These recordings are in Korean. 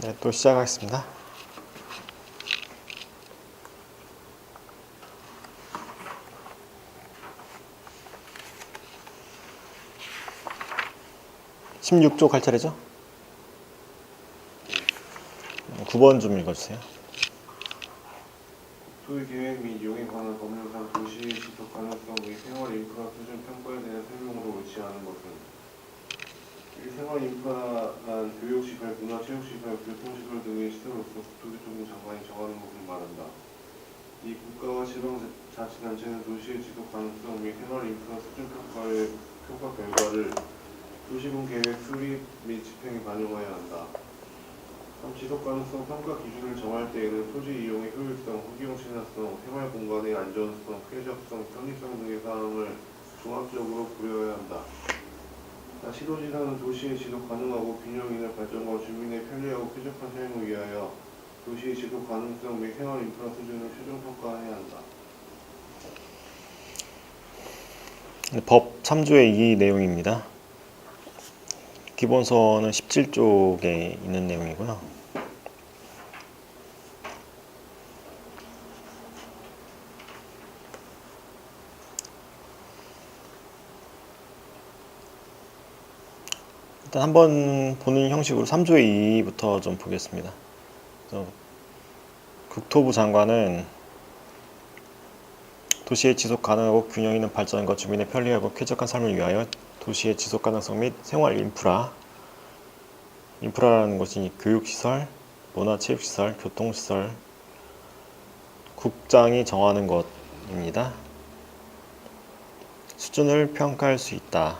네, 또 시작하겠습니다. (16쪽) 할 차례죠? 9번 좀 읽어주세요. 도시 계획 및 이용에 관한 법률상 도시의 지속 가능성 및 생활 인프라 수준 평가에 대한 설명으로 옳지 않은 것은 생활 인프라란 교육시설, 문화체육시설, 교통시설 등의 시설로서 국토교통부 장관이 정하는 것을 말한다. 이 국가와 지방자치단체는 도시의 지속 가능성 및 생활 인프라 수준 평가 결과를 도시군 계획 수립 및 집행에 반영해야 한다. 지속 가능성 평가 기준을 정할 때에는 토지 이용의 효율성, 환경 친화성, 생활 공간의 안전성, 쾌적성, 편의성 등의 사항을 종합적으로 고려해야 한다. 시도지사는 도시의 지속 가능하고 균형 있는 발전과 주민의 편리하고 쾌적한 삶을 위하여 도시의 지속 가능성 및 생활 인프라 수준을 최종 평가해야 한다. 법 3조의 이 내용입니다. 기본서는 17쪽에 있는 내용이고요. 일단 한번 보는 형식으로 3조의 2부터 좀 보겠습니다. 국토부 장관은 도시의 지속 가능하고 균형 있는 발전과 주민의 편리하고 쾌적한 삶을 위하여 도시의 지속 가능성 및 생활 인프라라는 것이 교육시설, 문화체육시설, 교통시설, 국장이 정하는 것입니다. 수준을 평가할 수 있다.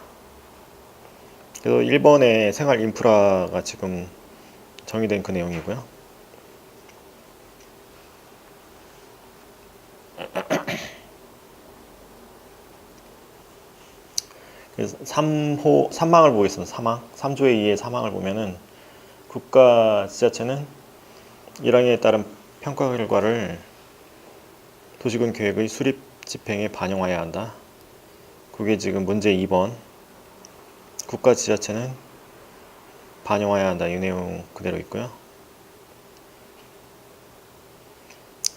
그래서 1번의 생활 인프라가 지금 정의된 그 내용이고요. 그래서 3망을 보겠습니다. 3조의 2의 3망을 보면은 국가 지자체는 1항에 따른 평가 결과를 도시군 계획의 수립 집행에 반영해야 한다. 그게 지금 문제 2번. 국가 지자체는 반영해야 한다. 이 내용 그대로 있고요.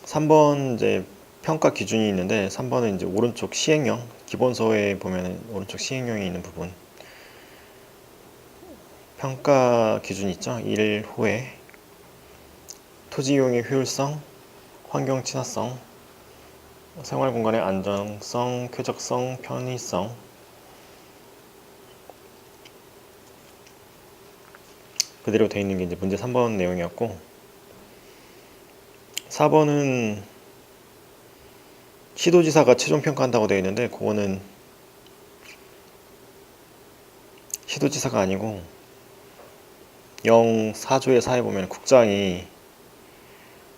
3번 이제 평가 기준이 있는데 3번은 이제 오른쪽 시행령, 기본서에 보면은 오른쪽 시행령이 있는 부분. 평가 기준이 있죠. 1호에 토지 이용의 효율성, 환경 친화성, 생활 공간의 안정성, 쾌적성, 편의성. 그대로 되어 있는 게 이제 문제 3번 내용이었고, 4번은 시도지사가 최종 평가한다고 되어 있는데 그거는 시도지사가 아니고 4조의 4에 보면 국장이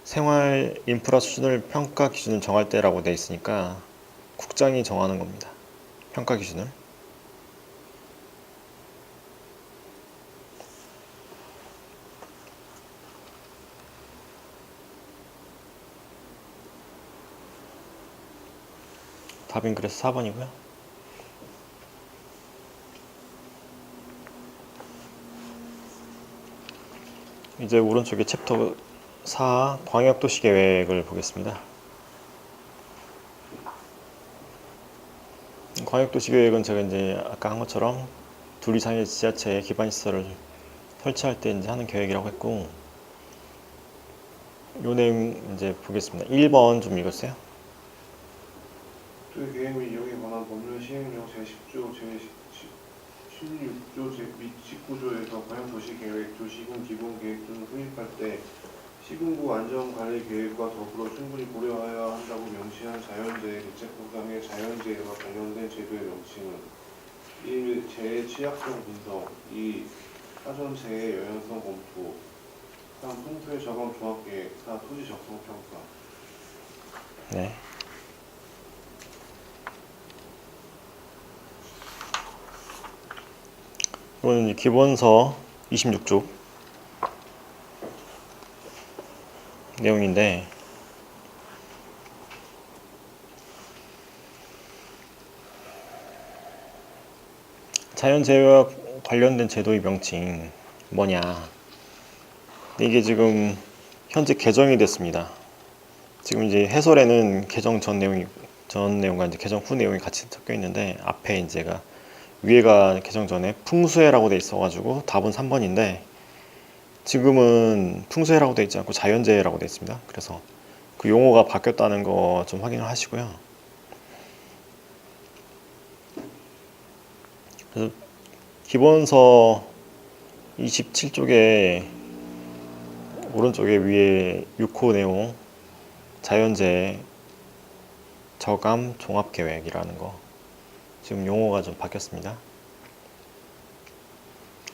생활 인프라 수준을 평가 기준을 정할 때라고 되어 있으니까 국장이 정하는 겁니다. 평가 기준을. 답은 그래서 4번이고요. 이제 오른쪽에 챕터 4 광역도시계획을 보겠습니다. 광역도시계획은 제가 이제 아까 한 것처럼 둘 이상의 지자체의 기반시설을 설치할 때 이제 하는 계획이라고 했고, 요 내용 이제 보겠습니다. 1번 좀 읽었어요? 도시 계획 및 이용에 관한 법률 시행령 제10조, 제16조 및 19조에서 광역도시계획, 도시군 기본계획 등을 수립할 때 시군구 안전관리계획과 더불어 충분히 고려해야 한다고 명시한 자연재해 대책법상의 자연재해와 관련된 제도의 명칭은 1. 재해 취약성 분석, 2. 사전 재해 영향성 검토, 3. 풍토의 저감 종합계획, 4. 토지 적성 평가. 네. 이거는 이제 기본서 26쪽 내용인데, 자연재해와 관련된 제도의 명칭 뭐냐. 이게 지금 현재 개정이 됐습니다. 지금 이제 해설에는 개정 전 내용과 이제 개정 후 내용이 같이 섞여 있는데, 앞에 이제가 위에가 개정 전에 풍수해라고 돼 있어가지고 답은 3번인데, 지금은 풍수해라고 돼 있지 않고 자연재해라고 돼 있습니다. 그래서 그 용어가 바뀌었다는 거 좀 확인을 하시고요. 그래서 기본서 27쪽에 오른쪽에 위에 6호 내용 자연재해 저감 종합계획이라는 거, 지금 용어가 좀 바뀌었습니다.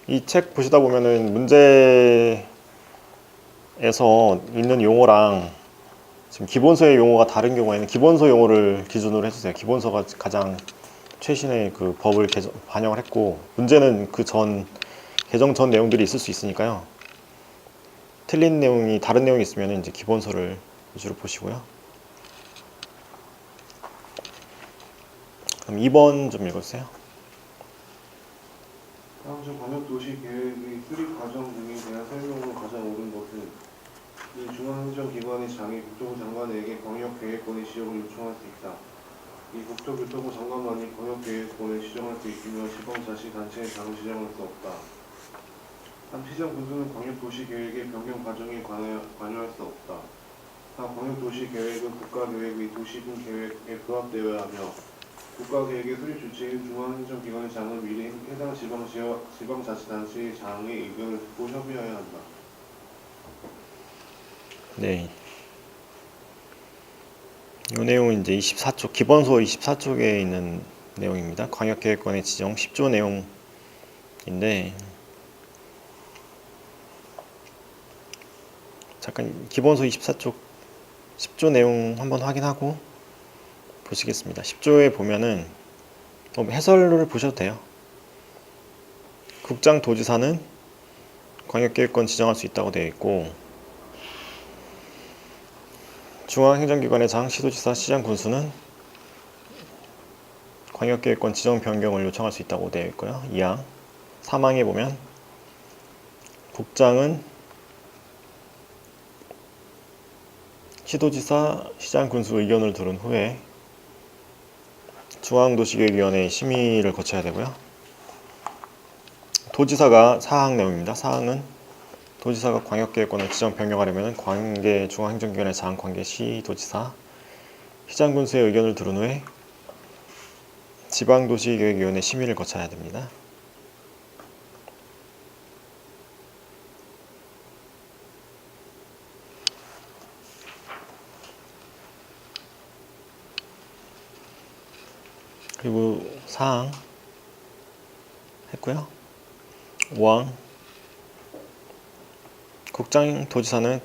이 책 보시다 보면은 문제에서 있는 용어랑 지금 기본서의 용어가 다른 경우에는 기본서 용어를 기준으로 해주세요. 기본서가 가장 최신의 그 법을 반영을 했고, 문제는 그 전 개정 전 내용들이 있을 수 있으니까요. 틀린 내용이 다른 내용이 있으면 이제 기본서를 위주로 보시고요. 그럼 2번 좀 읽어주세요. 다음 중 광역도시계획의 수립 과정 등에 대한 설명으로 가장 옳은 것은 이 중앙행정기관의 장이 국토부 장관에게 광역계획권의 시정을 요청할 수 있다. 이 국토교통부 장관만이 광역계획권을 시정할 수 있으며 지방자치단체의 장을 시정할 수 없다. 한 시정군수는 광역도시계획의 변경 과정에 관여할 수 없다. 다 광역도시계획은 국가계획의 도시군 계획에 부합되어야 하며 국가계획의 수립 주체인 중앙행정기관의 장은 미리 해당 지방자치단체의 장의 의견을 듣고 협의해야 한다. 네. 이 내용은 이제 24쪽, 기본서 24쪽에 있는 내용입니다. 광역계획권의 지정 10조 내용인데, 잠깐 기본서 24쪽 10조 내용 한번 확인하고 보시겠습니다. 10조에 보면은 해설을 보셔도 돼요. 국장 도지사는 광역계획권 지정할 수 있다고 되어 있고, 중앙행정기관의 장, 시도지사, 시장, 군수는 광역계획권 지정 변경을 요청할 수 있다고 되어 있고요. 2항 3항에 보면 국장은 시도지사, 시장, 군수 의견을 들은 후에 중앙도시계획위원회 심의를 거쳐야 되고요. 도지사가 4항 내용입니다. 4항은 도지사가 광역계획권을 지정 변경하려면 관계 중앙행정기관의 장, 관계시, 도지사, 시장군수의 의견을 들은 후에 지방도시계획위원회 심의를 거쳐야 됩니다. 그리고 4항 했고요. 5항 국장 도지사는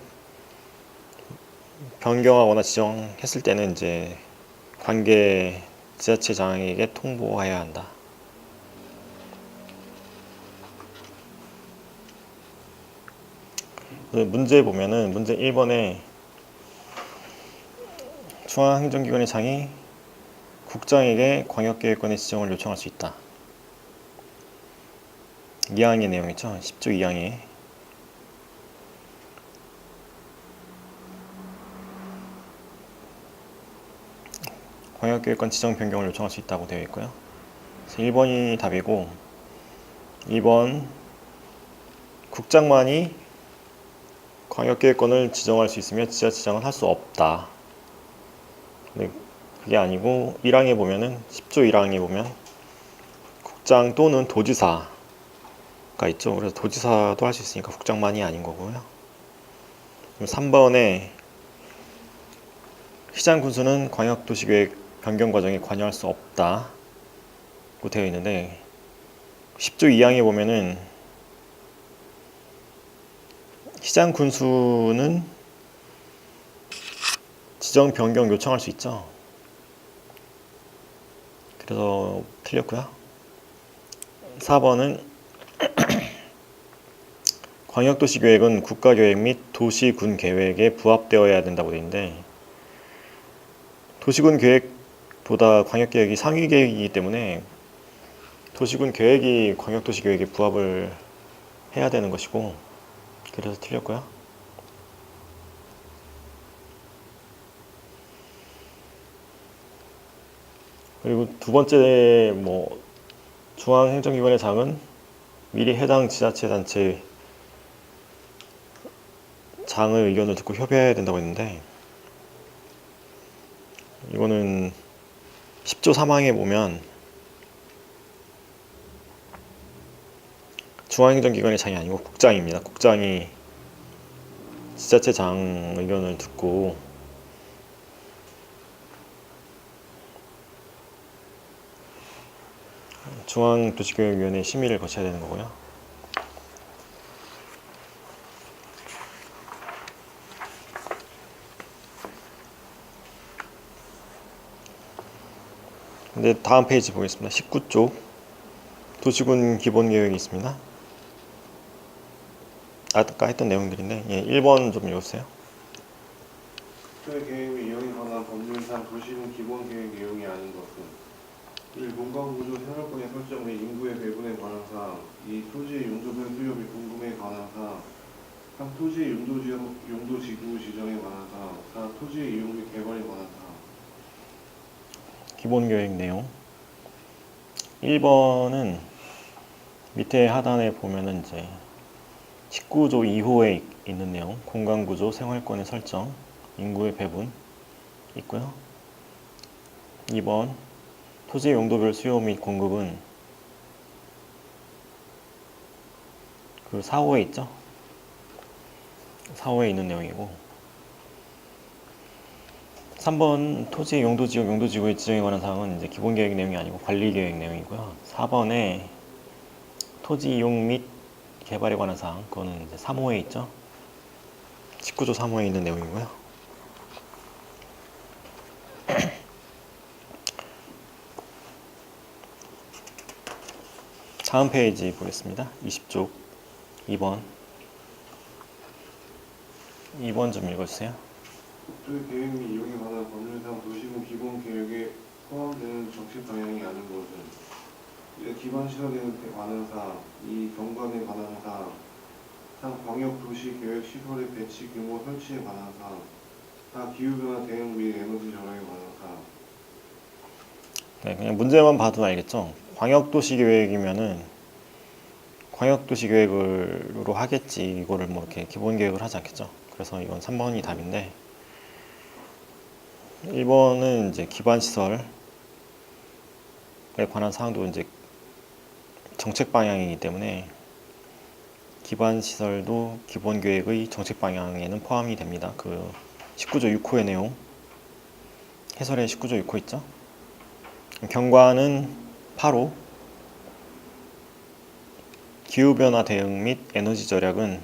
변경하거나 지정했을 때는 이제 관계 지자체장에게 통보해야 한다. 문제 보면은 문제 1번에 중앙행정기관의 장이 국장에게 광역계획권의 지정을 요청할 수 있다. 2항의 내용이죠. 10조 2항에 광역계획권 지정 변경을 요청할 수 있다고 되어 있고요. 그래서 1번이 답이고, 2번 국장만이 광역계획권을 지정할 수 있으며 지자체장은 할 수 없다. 근데 그게 아니고 1항에 보면은 10조 1항에 보면 국장 또는 도지사가 있죠. 그래서 도지사도 할 수 있으니까 국장만이 아닌 거고요. 3번에 시장 군수는 광역도시계획 변경 과정에 관여할 수 없다고 되어 있는데, 10조 2항에 보면은 시장 군수는 지정 변경 요청할 수 있죠. 그래서 틀렸고요. 4번은 광역도시계획은 국가계획 및 도시군 계획에 부합되어야 된다고 되어 있는데, 도시군 계획보다 광역계획이 상위 계획이기 때문에 도시군 계획이 광역도시계획에 부합을 해야 되는 것이고, 그래서 틀렸고요. 그리고 두 번째 중앙행정기관의 장은 미리 해당 지자체단체 장의 의견을 듣고 협의해야 된다고 했는데, 이거는 10조 3항에 보면 중앙행정기관의 장이 아니고 국장입니다. 국장이 지자체 장 의견을 듣고 중앙도시계획위원회 심의를 거쳐야 되는 거고요. 근데 다음 페이지 보겠습니다. 19쪽 도시군 기본계획이 있습니다. 아까 했던 내용들인데 1번 좀 읽어주세요. 국토의 계획 및 이용에 관한 법률상 도시군 기본계획 내용이 아닌 것은 1. 공간구조 생활권의 설정 및 인구의 배분에 관한 사항 2. 토지의 용도별 수요 및 공급에 관한 사항 3. 토지의 용도지구 지정에 관한 사항 4. 토지의 이용 및 개발에 관한 사항. 기본계획 내용 1번은 밑에 하단에 보면은 이제 19조 2호에 있는 내용, 공간구조, 생활권의 설정, 인구의 배분 있고요. 2번 토지 용도별 수요 및 공급은 그 4호에 있죠. 4호에 있는 내용이고, 3번 토지 용도지역, 용도지구의 지정에 관한 사항은 이제 기본계획 내용이 아니고 관리계획 내용이고요. 4번에 토지 이용 및 개발에 관한 사항, 그거는 이제 3호에 있죠. 19조 3호에 있는 내용이고요. 다음 페이지 보겠습니다. 20쪽 2번 좀 읽어주세요. 국토의 계획 및 이용에 관한 법률상 도시군 기본계획에 포함되는 정책 방향이 아닌 것은 1. 기반시설에 관한 사항 2. 경관에 관한 사항 3. 광역도시계획 시설의 배치 규모 설치에 관한 사항 4. 기후변화 대응 및 에너지 절약에 관한 사항. 네, 그냥 문제만 봐도 알겠죠. 광역도시계획이면은 광역도시계획으로 하겠지, 이거를 이렇게 기본계획을 하지 않겠죠. 그래서 이건 3번이 답인데, 1번은 이제 기반시설에 관한 사항도 이제 정책 방향이기 때문에 기반시설도 기본계획의 정책 방향에는 포함이 됩니다. 그 19조 6호의 내용, 해설에 19조 6호 있죠. 경관은 8호, 기후변화 대응 및 에너지 절약은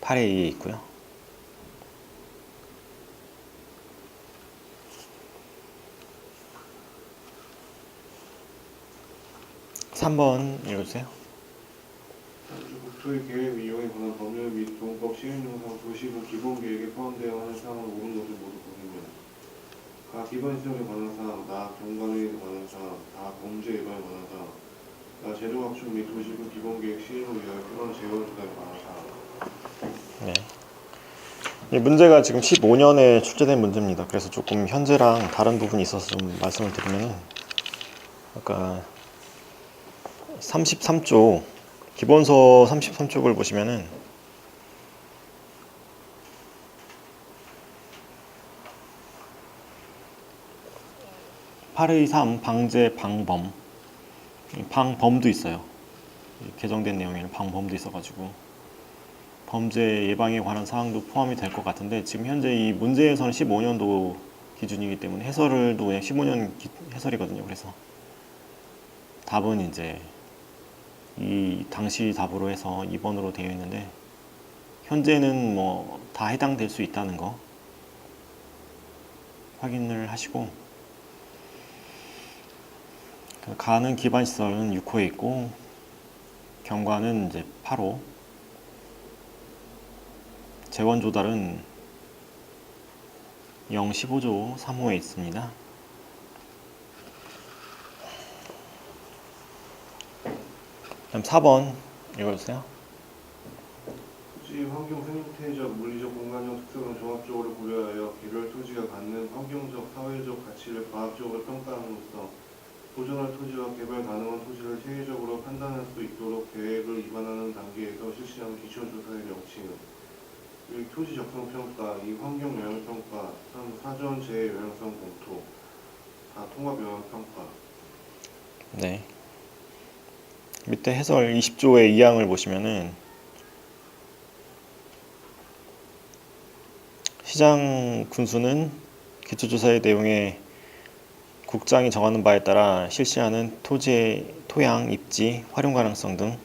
8에 2에 있고요. 3번 읽어주세요. 국토의 계획 및 이용에 관한 법률 및 도원법 시행령상 도시군 기본계획에 포함되어 하는 사항을 옳은 것을 모두 보시면 가 기반시설에 관한 사항, 나 경관에 관한 사항, 다 범죄 예방에 관한 사항, 나 재정 확충 및 도시군 기본계획 시행을 위하여 필요한 재원 조달에 관한 사항. 네. 이 문제가 지금 15년에 출제된 문제입니다. 그래서 조금 현재랑 다른 부분이 있어서 좀 말씀을 드리면, 아까 33쪽 기본서 33쪽을 보시면은 8의 3 방제 방범, 방범도 있어요. 개정된 내용에는 방범도 있어가지고 범죄 예방에 관한 사항도 포함이 될 것 같은데, 지금 현재 이 문제에서는 15년도 기준이기 때문에 해설도 그냥 15년 해설이거든요. 그래서 답은 이제 이 당시 답으로 해서 2번으로 되어 있는데, 현재는 다 해당될 수 있다는 거 확인을 하시고, 가는 기반시설은 6호에 있고 경관은 이제 8호, 재원 조달은 015조 3호에 있습니다. 그다음 4번 읽어주세요. 토지 환경 생태적, 물리적, 공간적 특성을 종합적으로 고려하여 개별 토지가 갖는 환경적, 사회적 가치를 과학적으로 평가함으로써 보존할 토지와 개발 가능한 토지를 체계적으로 판단할 수 있도록 계획을 입안하는 단계에서 실시하는 기초조사의 명칭은 1. 토지 적성 평가, 2. 환경 영향 평가, 3. 사전 재해 영향성 검토, 4. 통합 영향 평가. 네. 밑에 해설 20조의 2항을 보시면은 시장 군수는 기초조사의 내용에 국장이 정하는 바에 따라 실시하는 토지의 토양, 입지, 활용 가능성 등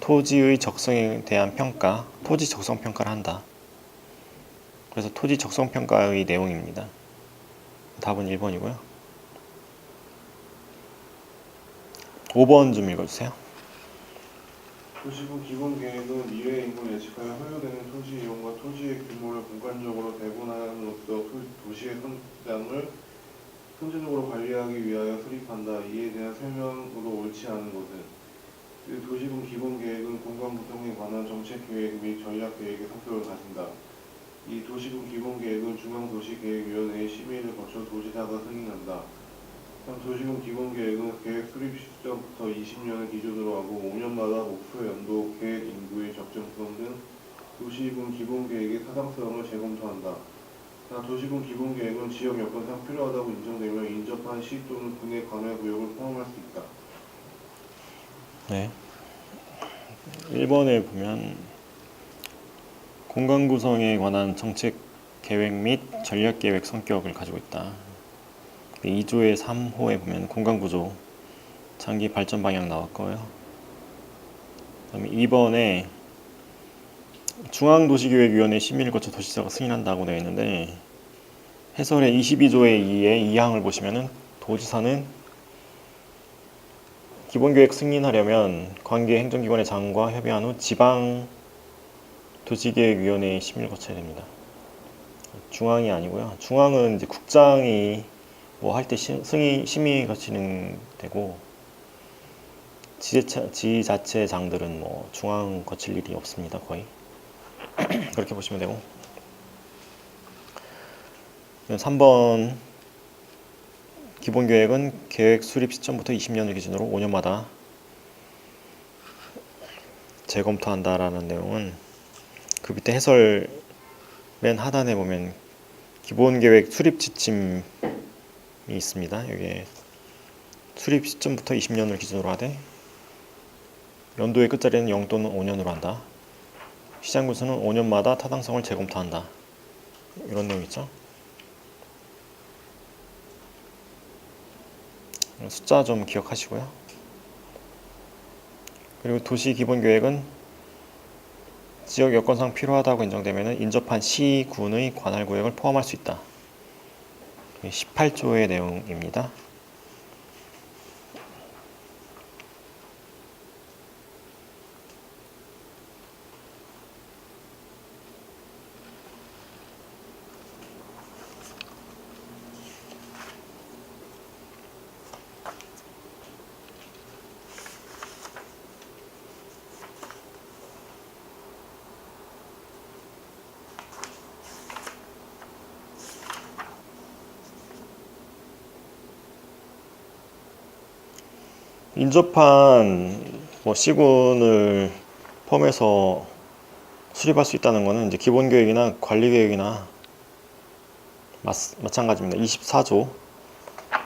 토지의 적성에 대한 평가, 토지 적성 평가를 한다. 그래서 토지 적성 평가의 내용입니다. 답은 1번이고요. 5번 좀 읽어주세요. 도시군 기본 계획은 미래 인구를 예측하여 소요되는 토지 이용과 토지의 규모를 공간적으로 배분함으로써 도시의 성장을 선제적으로 관리하기 위하여 수립한다. 이에 대한 설명으로 옳지 않은 것은 도시군 기본 계획은 공간 구성에 관한 정책 계획 및 전략 계획의 성격을 가진다. 이 도시군 기본 계획은 중앙도시계획위원회의 심의를 거쳐 도지사가 승인한다. 도시군 기본 계획은 계획 수립 시점부터 20년을 기준으로 하고 5년마다 목표 연도 계획 인구의 적정성 등 도시군 기본 계획의 타당성을 재검토한다. 도시군 기본 계획은 지역 여건상 필요하다고 인정되며 인접한 시 또는 군의 관할 구역을 포함할 수 있다. 네. 1번에 보면 공간 구성에 관한 정책 계획 및 전략 계획 성격을 가지고 있다. 2조의 3호에 보면 공간 구조, 장기 발전 방향 나왔고요. 그다음에 2번에 중앙도시계획위원회 심의를 거쳐 도지사가 승인한다고 되어 있는데 해설의 22조의 2의 2항을 보시면은 도지사는 기본계획 승인하려면 관계 행정기관의 장과 협의한 후 지방 도시계획위원회의 심의를 거쳐야 됩니다. 중앙이 아니고요. 중앙은 이제 국장이 뭐 할 때 심의 거치는 되고 지자체장들은 뭐 중앙 거칠 일이 없습니다. 거의 그렇게 보시면 되고 3번 기본계획은 계획 수립 시점부터 20년을 기준으로 5년마다 재검토한다라는 내용은 그 밑에 해설 맨 하단에 보면 기본계획 수립 지침이 있습니다. 여기에 수립 시점부터 20년을 기준으로 하되 연도의 끝자리는 0 또는 5년으로 한다. 시장군수는 5년마다 타당성을 재검토한다. 이런 내용 있죠. 숫자 좀 기억하시고요. 그리고 도시기본계획은 지역 여건상 필요하다고 인정되면 인접한 시, 군의 관할구역을 포함할 수 있다. 18조의 내용입니다. 인접한 뭐 C군을 포함해서 수립할 수 있다는 것은 이제 기본계획이나 관리계획이나 마찬가지입니다. 24조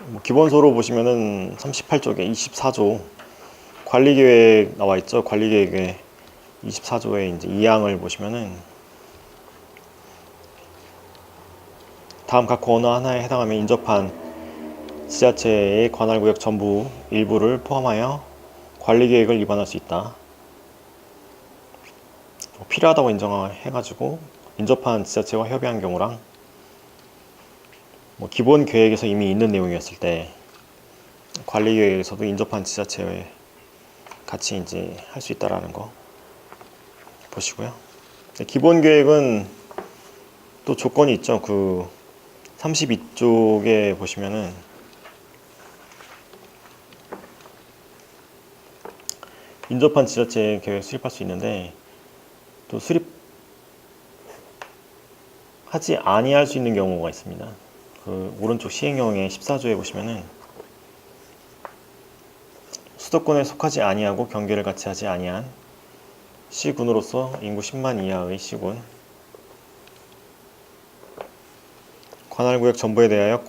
뭐 기본소로 보시면은 38쪽에 24조 관리계획 나와 있죠. 관리계획에 24조의 이제 2항을 보시면은 다음 각 어느 하나에 해당하면 인접한 지자체의 관할구역 전부 일부를 포함하여 관리계획을 입안할 수 있다. 필요하다고 인정해가지고 인접한 지자체와 협의한 경우랑 뭐 기본 계획에서 이미 있는 내용이었을 때 관리계획에서도 인접한 지자체에 같이 이제 할 수 있다라는 거 보시고요. 기본 계획은 또 조건이 있죠. 그 32쪽에 보시면은 인접한 지자체 계획 수립할 수 있는데 또 수립하지 아니할 수 있는 경우가 있습니다. 그 오른쪽 시행령의 14조에 보시면은 수도권에 속하지 아니하고 경계를 같이 하지 아니한 시군으로서 인구 10만 이하의 시군, 관할구역 전부에 대하여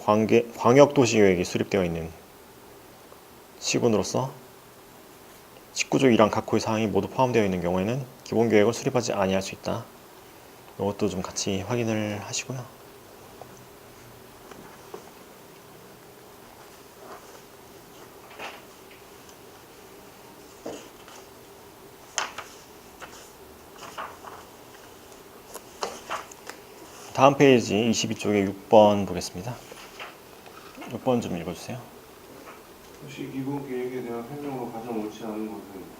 광역도시계획이 수립되어 있는 시군으로서 19조 1항 각호의 사항이 모두 포함되어 있는 경우에는 기본계획을 수립하지 아니할 수 있다. 이것도 좀 같이 확인을 하시고요. 다음 페이지 22쪽에 6번 보겠습니다. 6번 좀 읽어주세요. 도시기본계획에 대한 설명으로 가장 옳지 않은 것은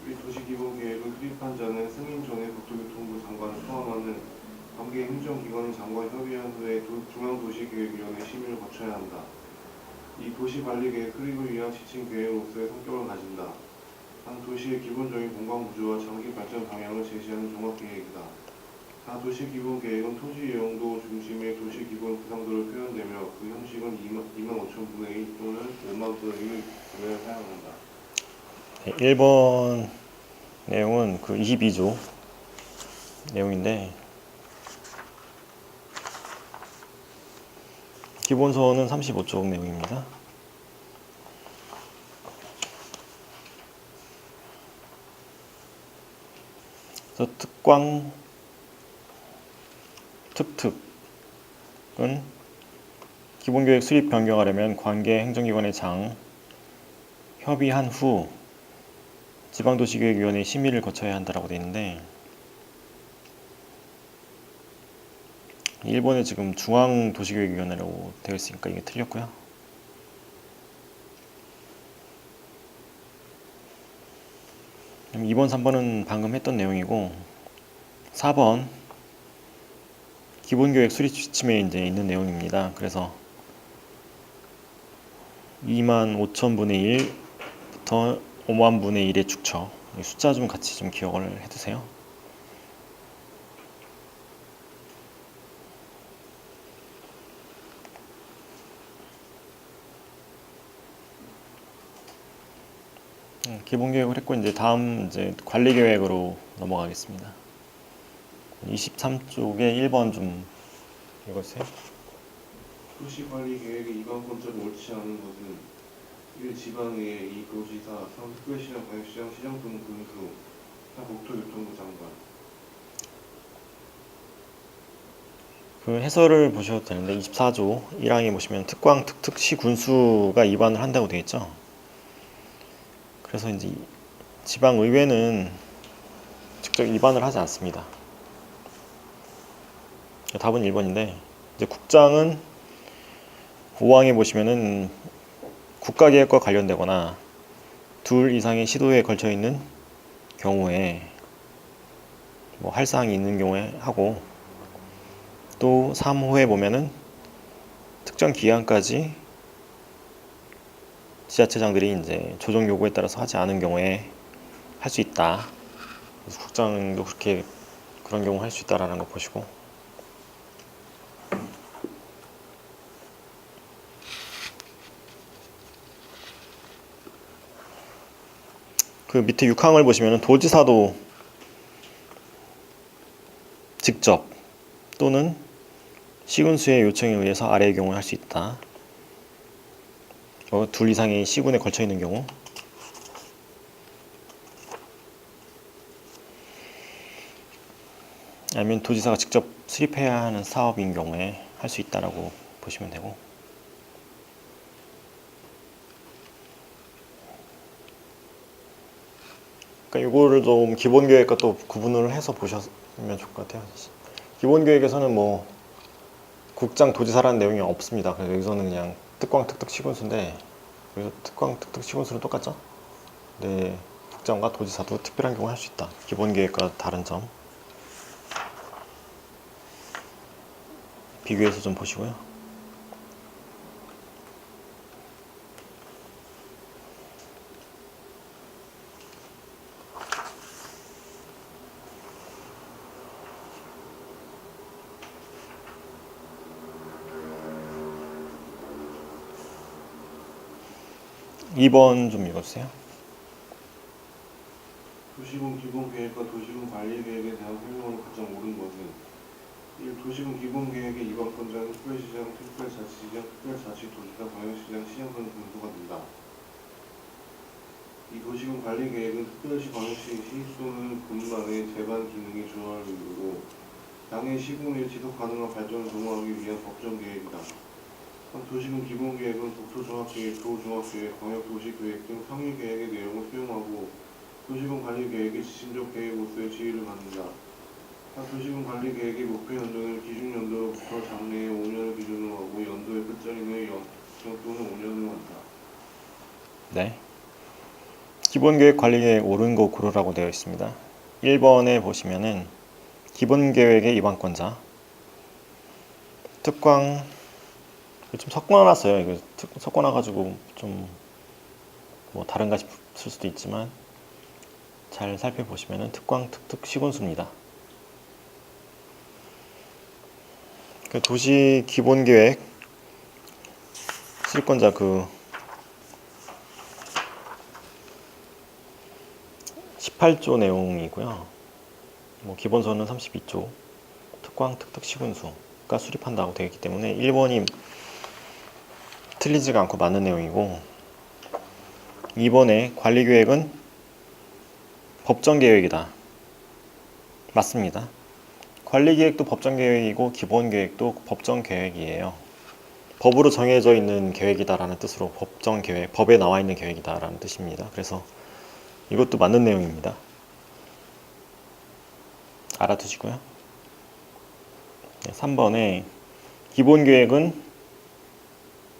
이 도시기본계획을 수립한 자는 승인 전에 국토교통부 장관을 포함하는 관계 행정기관의 장관 협의한 후에 중앙도시계획위원회 심의를 거쳐야 한다. 이 도시관리계획 수립을 위한 지침 계획으로서의 성격을 가진다. 한 도시의 기본적인 공간구조와 장기 발전 방향을 제시하는 종합계획이다. 다 도시기본계획은 토지이용도 중심의 도시기본 구상도를 표현되며 그 형식은 25,000분의 1 또는 5만 분의 1을 사용한다. 네, 1번 내용은 그 22조 내용인데 기본서는 35쪽 내용입니다. 그래서 특특은 기본계획 수립 변경하려면 관계 행정기관의 장 협의한 후 지방도시계획위원회 심의를 거쳐야 한다라고 되어 있는데 일본에 지금 중앙도시계획위원회라고 되어 있으니까 이게 틀렸고요. 그럼 2번, 3번은 방금 했던 내용이고 4번 기본계획 수립 지침에 이제 있는 내용입니다. 그래서 25,000분의 1부터 5만 분의 1의 축처 숫자 좀 같이 좀 기억을 해두세요. 기본계획을 했고 이제 다음 이제 관리계획으로 넘어가겠습니다. 23쪽에 1번 좀 읽어주세요. 도시관리계획의 이관권자가 옳지 않은 것은 1. 지방의 2. 도지사 3. 특별시장, 광역시장, 시장 또는 군수 4. 국토교통부 장관. 그 해설을 보셔도 되는데 24조 1항에 보시면 특광, 특특, 시, 군수가 위반을 한다고 되어 있죠. 그래서 이제 지방의회는 직접 위반을 하지 않습니다. 답은 1번인데 이제 국장은 5항에 보시면은 국가계획과 관련되거나 둘 이상의 시도에 걸쳐 있는 경우에 뭐 할 사항이 있는 경우에 하고 또 3호에 보면은 특정 기한까지 지자체장들이 이제 조정 요구에 따라서 하지 않은 경우에 할 수 있다. 그래서 국장도 그렇게 그런 경우 할 수 있다라는 거 보시고 그 밑에 6항을 보시면 도지사도 직접 또는 시군수의 요청에 의해서 아래의 경우에 할 수 있다. 둘 이상의 시군에 걸쳐 있는 경우 아니면 도지사가 직접 수립해야 하는 사업인 경우에 할 수 있다라고 보시면 되고 그러니까 이거를 좀 기본계획과 또 구분을 해서 보셨으면 좋을 것 같아요. 기본계획에서는 뭐 국장, 도지사라는 내용이 없습니다. 그래서 여기서는 그냥 특광, 특특, 시군수인데 여기서 특광, 특특, 시군수는 똑같죠? 근데 국장과 도지사도 특별한 경우 할 수 있다. 기본계획과 다른 점 비교해서 좀 보시고요. 2번 좀 읽어주세요. 도시군 기본계획과 도시군 관리계획에 대한 설명으로 가장 옳은 것은 1. 도시군 기본계획의 이번권자는 특별시장, 특별자치시장, 특별자치도시나 광역시장, 시장선 군수가 된다. 이 도시군 관리계획은 특별시, 광역시, 시 또는 군만의 재반 기능에 준할 의무로 당해 시군의 지속 가능한 발전을 도모하기 위한 법정계획이다. 3. 도시군 기본계획은 국토종합계획, 도종합계획, 광역도시계획 등 상위계획의 내용을 수용하고 도시군 관리계획의 지침적 계획으로서의 지위를 갖는다. 도시군 관리계획의 목표 연도는 기준 연도로부터 장래의 5년을 기준으로 하고 연도의 끝자리는 연 또는 5년으로 한다. 네. 기본계획 관리계획 옳은 거 고르라고 되어 있습니다. 1번에 보시면은 기본계획의 이반권자 특광 좀 섞어놨어요. 이거 섞어놔가지고 좀 뭐 다른가 싶을 수도 있지만 잘 살펴보시면은 특광 특특 시군수입니다. 그 도시 기본계획 실권자 그 18조 내용이고요. 뭐 기본서는 32조 특광 특특 시군수가 수립한다고 되어 있기 때문에 1번이 틀리지가 않고 맞는 내용이고 2번의 관리계획은 법정계획이다. 맞습니다. 관리계획도 법정계획이고 기본계획도 법정계획이에요. 법으로 정해져 있는 계획이다라는 뜻으로 법정계획, 법에 나와 있는 계획이다라는 뜻입니다. 그래서 이것도 맞는 내용입니다. 알아두시고요. 3번에 기본계획은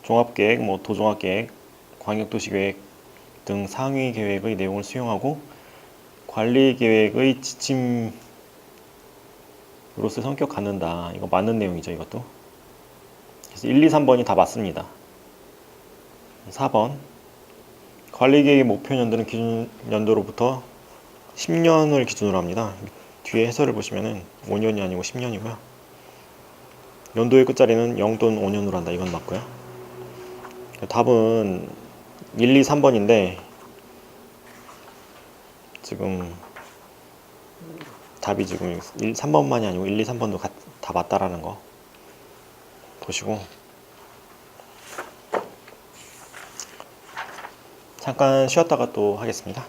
종합계획, 뭐 도종합계획, 광역도시계획 등 상위 계획의 내용을 수용하고 관리계획의 지침으로서 성격 갖는다. 이거 맞는 내용이죠, 이것도. 그래서 1, 2, 3번이 다 맞습니다. 4번 관리계획의 목표 연도는 기준 연도로부터 10년을 기준으로 합니다. 뒤에 해설을 보시면은 5년이 아니고 10년이고요. 연도의 끝자리는 0 또는 5년으로 한다. 이건 맞고요. 답은 1, 2, 3번인데 지금 답이 지금 3번만이 아니고 1, 2, 3번도 다 맞다라는 거 보시고 잠깐 쉬었다가 또 하겠습니다.